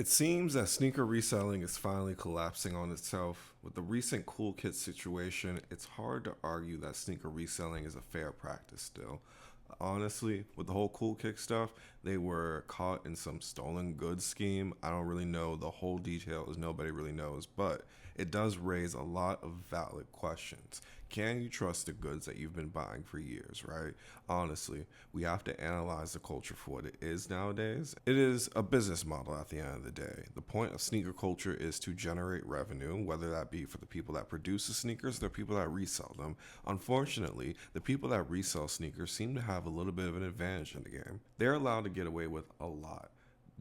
It seems that sneaker reselling is finally collapsing on itself. With the recent cool kit situation, it's hard to argue that sneaker reselling is a fair practice still. Honestly, with the whole cool kick stuff, they were caught in some stolen goods scheme. I don't really know the whole details, nobody really knows, but it does raise a lot of valid questions. Can you trust the goods that you've been buying for years, right? Honestly, we have to analyze the culture for what it is nowadays. It is a business model at the end of the day. The point of sneaker culture is to generate revenue, whether that be for the people that produce the sneakers or the people that resell them. Unfortunately, the people that resell sneakers seem to have a little bit of an advantage in the game. They're allowed to get away with a lot.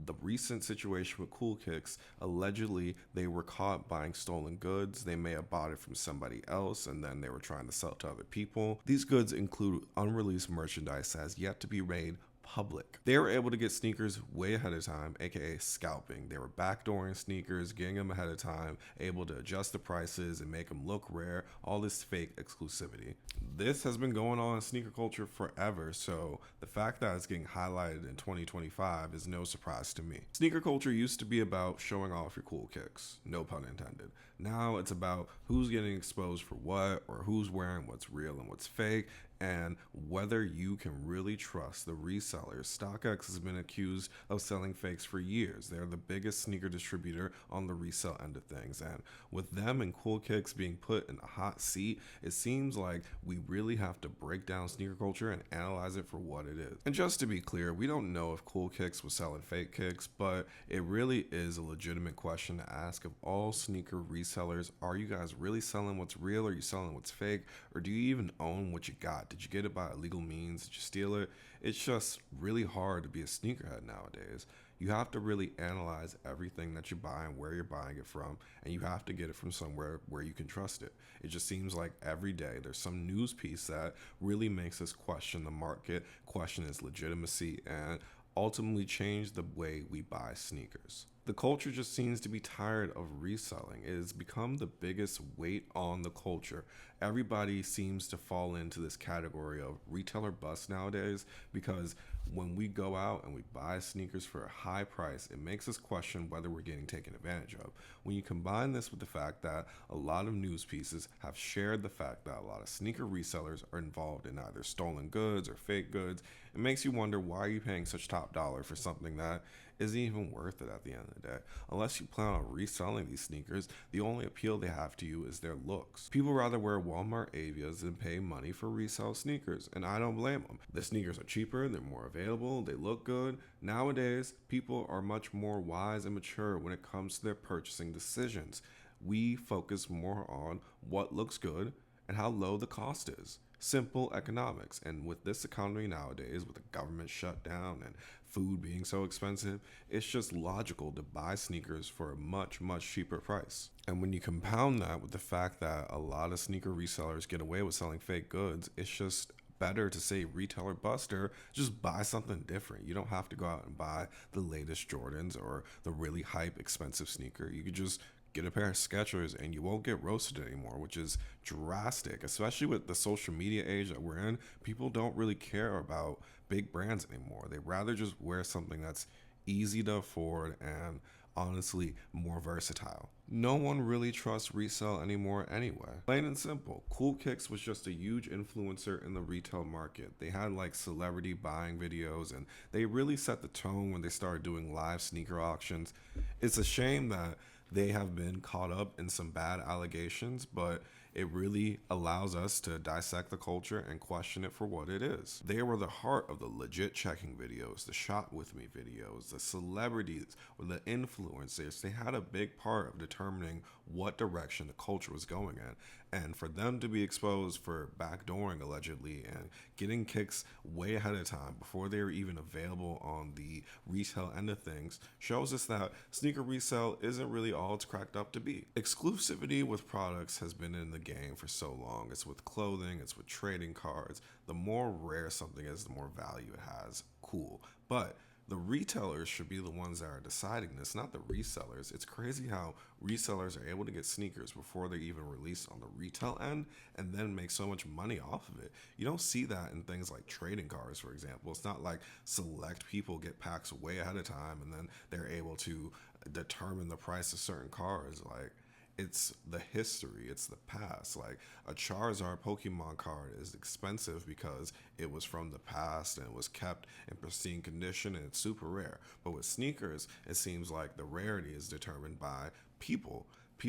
The recent situation with Cool Kicks, allegedly they were caught buying stolen goods. They may have bought it from somebody else and then they were trying to sell it to other people. These goods include unreleased merchandise that has yet to be made public. They were able to get sneakers way ahead of time, aka scalping. They were backdooring sneakers, getting them ahead of time, able to adjust the prices and make them look rare, all this fake exclusivity. This has been going on in sneaker culture forever, so the fact that it's getting highlighted in 2025 is no surprise to me. Sneaker culture used to be about showing off your cool kicks, no pun intended. Now it's about who's getting exposed for what, or who's wearing what's real and what's fake, and whether you can really trust the resellers. StockX has been accused of selling fakes for years. They're the biggest sneaker distributor on the resale end of things, and with them and Cool Kicks being put in a hot seat, it seems like we really have to break down sneaker culture and analyze it for what it is. And just to be clear, we don't know if Cool Kicks was selling fake kicks, but it really is a legitimate question to ask of all sneaker resellers. Are you guys really selling what's real? Are you selling what's fake? Or do you even own what you got? Did you get it by illegal means? Did you steal it? It's just really hard to be a sneakerhead nowadays. You have to really analyze everything that you buy and where you're buying it from, and you have to get it from somewhere where you can trust it. It just seems like every day there's some news piece that really makes us question the market, question its legitimacy, and ultimately change the way we buy sneakers. The culture just seems to be tired of reselling. It has become the biggest weight on the culture. Everybody seems to fall into this category of retailer bust nowadays because when we go out and we buy sneakers for a high price, it makes us question whether we're getting taken advantage of. When you combine this with the fact that a lot of news pieces have shared the fact that a lot of sneaker resellers are involved in either stolen goods or fake goods, it makes you wonder, why are you paying such top dollar for something that isn't even worth it at the end of the day? Unless you plan on reselling these sneakers, the only appeal they have to you is their looks. People rather wear Walmart Avias than pay money for resale sneakers, and I don't blame them. The sneakers are cheaper, they're more available, they look good. Nowadays, people are much more wise and mature when it comes to their purchasing decisions. We focus more on what looks good and how low the cost is. Simple economics. And with this economy nowadays, with the government shutdown and food being so expensive, it's just logical to buy sneakers for a much, much cheaper price. And when you compound that with the fact that a lot of sneaker resellers get away with selling fake goods, it's just better to say retailer buster, just buy something different. You don't have to go out and buy the latest Jordans or the really hype expensive sneaker. You could just get a pair of Skechers and you won't get roasted anymore, which is drastic, especially with the social media age that we're in. People don't really care about big brands anymore. They rather just wear something that's easy to afford and honestly more versatile. No one really trusts resale anymore anyway. Plain and simple. Cool Kicks was just a huge influencer in the retail market. They had like celebrity buying videos and they really set the tone when they started doing live sneaker auctions. It's a shame that they have been caught up in some bad allegations, but it really allows us to dissect the culture and question it for what it is. They were the heart of the legit checking videos, the shop with me videos, the celebrities or the influencers. They had a big part of determining what direction the culture was going in. And for them to be exposed for backdooring allegedly and getting kicks way ahead of time before they were even available on the retail end of things shows us that sneaker resale isn't really all it's cracked up to be. Exclusivity with products has been in the game for so long. It's with clothing, it's with trading cards. The more rare something is, the more value it has. Cool. But The retailers should be the ones that are deciding this, not the resellers. It's crazy how resellers are able to get sneakers before they're even released on the retail end and then make so much money off of it. You don't see that in things like trading cards, for example. It's not like select people get packs way ahead of time and then they're able to determine the price of certain cards. Like, it's the history, it's the past. Like a Charizard Pokemon card is expensive because it was from the past and it was kept in pristine condition and it's super rare. But with sneakers, it seems like the rarity is determined by people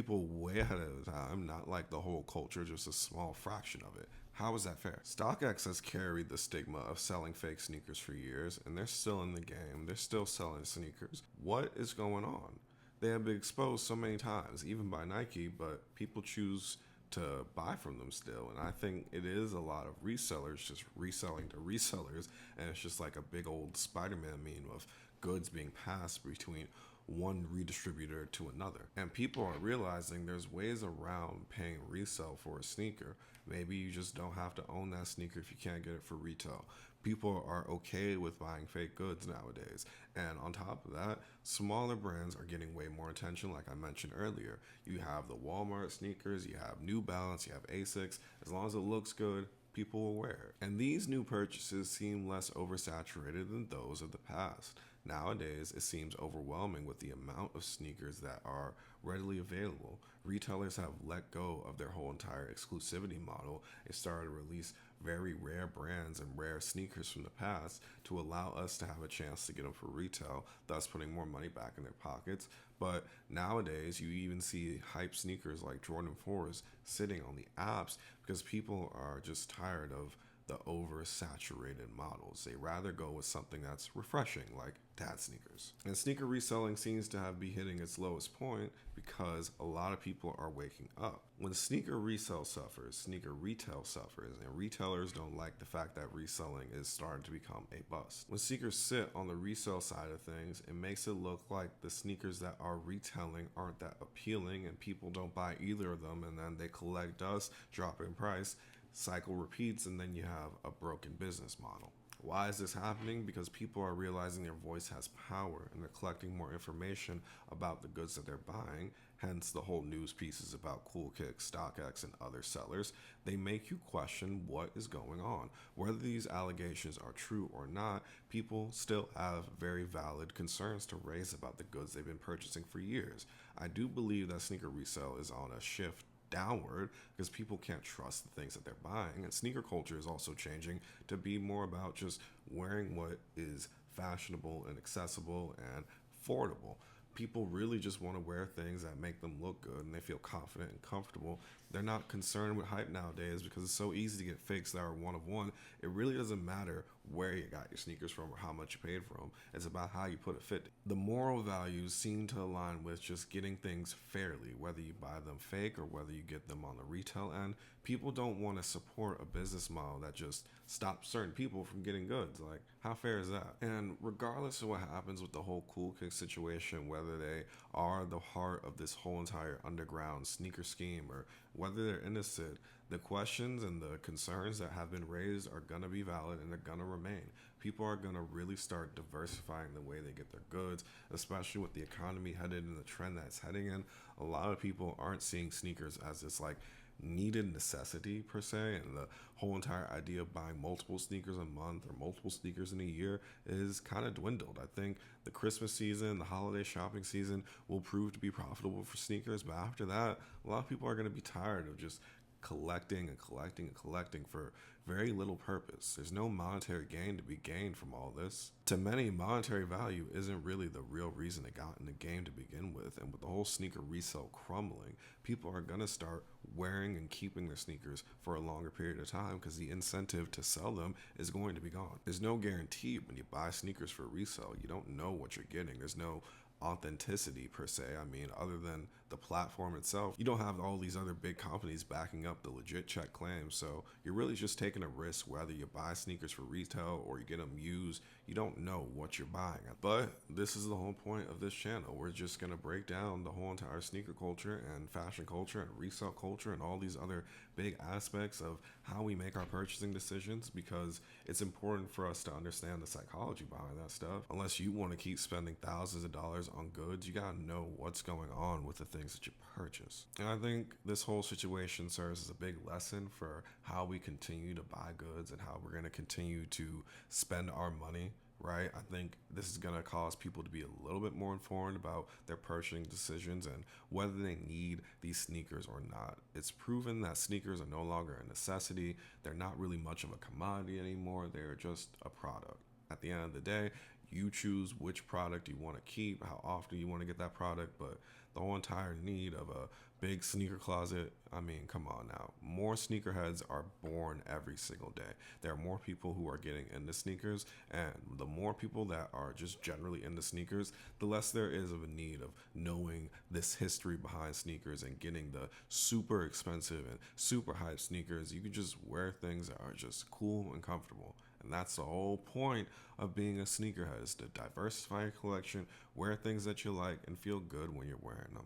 way ahead of the time, not like the whole culture, just a small fraction of it. How is that fair? StockX has carried the stigma of selling fake sneakers for years, and they're still in the game. They're still selling sneakers. What is going on? They have been exposed so many times, even by Nike, but people choose to buy from them still. And I think it is a lot of resellers just reselling to resellers, and it's just like a big old Spider-Man meme of goods being passed between one redistributor to another. And people are realizing there's ways around paying resale for a sneaker. Maybe you just don't have to own that sneaker if you can't get it for retail. People are okay with buying fake goods nowadays. And on top of that, smaller brands are getting way more attention, like I mentioned earlier. You have the Walmart sneakers, you have New Balance, you have Asics. As long as it looks good, people will wear it. And these new purchases seem less oversaturated than those of the past. Nowadays, it seems overwhelming with the amount of sneakers that are readily available. Retailers have let go of their whole entire exclusivity model and started to release very rare brands and rare sneakers from the past to allow us to have a chance to get them for retail, thus putting more money back in their pockets. But nowadays, you even see hype sneakers like Jordan 4s sitting on the apps because people are just tired of the oversaturated models. They rather go with something that's refreshing, like dad sneakers. And sneaker reselling seems to have been hitting its lowest point because a lot of people are waking up. When sneaker resale suffers, sneaker retail suffers, and retailers don't like the fact that reselling is starting to become a bust. When sneakers sit on the resale side of things, it makes it look like the sneakers that are retailing aren't that appealing and people don't buy either of them, and then they collect dust, drop in price, cycle repeats, and then you have a broken business model. Why is this happening? Because people are realizing their voice has power and they're collecting more information about the goods that they're buying. Hence the whole news pieces about Cool Kick, StockX, and other sellers. They make you question what is going on. Whether these allegations are true or not, people still have very valid concerns to raise about the goods they've been purchasing for years. I do believe that sneaker resale is on a shift downward because people can't trust the things that they're buying, and sneaker culture is also changing to be more about just wearing what is fashionable and accessible and affordable. People really just want to wear things that make them look good and they feel confident and comfortable. They're not concerned with hype nowadays because it's so easy to get fakes that are one of one. It really doesn't matter where you got your sneakers from or how much you paid for them. It's about how you put it fit. The moral values seem to align with just getting things fairly, whether you buy them fake or whether you get them on the retail end. People don't want to support a business model that just stops certain people from getting goods. Like, how fair is that? And regardless of what happens with the whole Cool Kick situation, whether they are the heart of this whole entire underground sneaker scheme or whether they're innocent, the questions and the concerns that have been raised are going to be valid and they're going to remain. People are going to really start diversifying the way they get their goods, especially with the economy headed in the trend that's heading in. A lot of people aren't seeing sneakers as this like needed necessity per se, and the whole entire idea of buying multiple sneakers a month or multiple sneakers in a year is kind of dwindled. I think the Christmas season, the holiday shopping season will prove to be profitable for sneakers, but after that, a lot of people are going to be tired of just collecting and collecting and collecting for very little purpose. There's no monetary gain to be gained from all this. To many, monetary value isn't really the real reason they got in the game to begin with, and with the whole sneaker resale crumbling, people are going to start wearing and keeping their sneakers for a longer period of time because the incentive to sell them is going to be gone. There's no guarantee when you buy sneakers for resale. You don't know what you're getting. There's no authenticity per se. I mean, other than the platform itself, you don't have all these other big companies backing up the legit check claims. So you're really just taking a risk whether you buy sneakers for retail or you get them used. You don't know what you're buying. But this is the whole point of this channel. We're just going to break down the whole entire sneaker culture and fashion culture and resale culture and all these other big aspects of how we make our purchasing decisions, because it's important for us to understand the psychology behind that stuff. Unless you want to keep spending thousands of dollars on goods, you gotta know what's going on with the things that you purchase. And I think this whole situation serves as a big lesson for how we continue to buy goods and how we're going to continue to spend our money, right? I think this is going to cause people to be a little bit more informed about their purchasing decisions and whether they need these sneakers or not. It's proven that sneakers are no longer a necessity. They're not really much of a commodity anymore. They're just a product. At the end of the day, you choose which product you want to keep, how often you want to get that product, but the whole entire need of a big sneaker closet, I mean, come on now. More sneakerheads are born every single day. There are more people who are getting into sneakers, and the more people that are just generally into sneakers, the less there is of a need of knowing this history behind sneakers and getting the super expensive and super hype sneakers. You can just wear things that are just cool and comfortable. And that's the whole point of being a sneakerhead, is to diversify your collection, wear things that you like, and feel good when you're wearing them.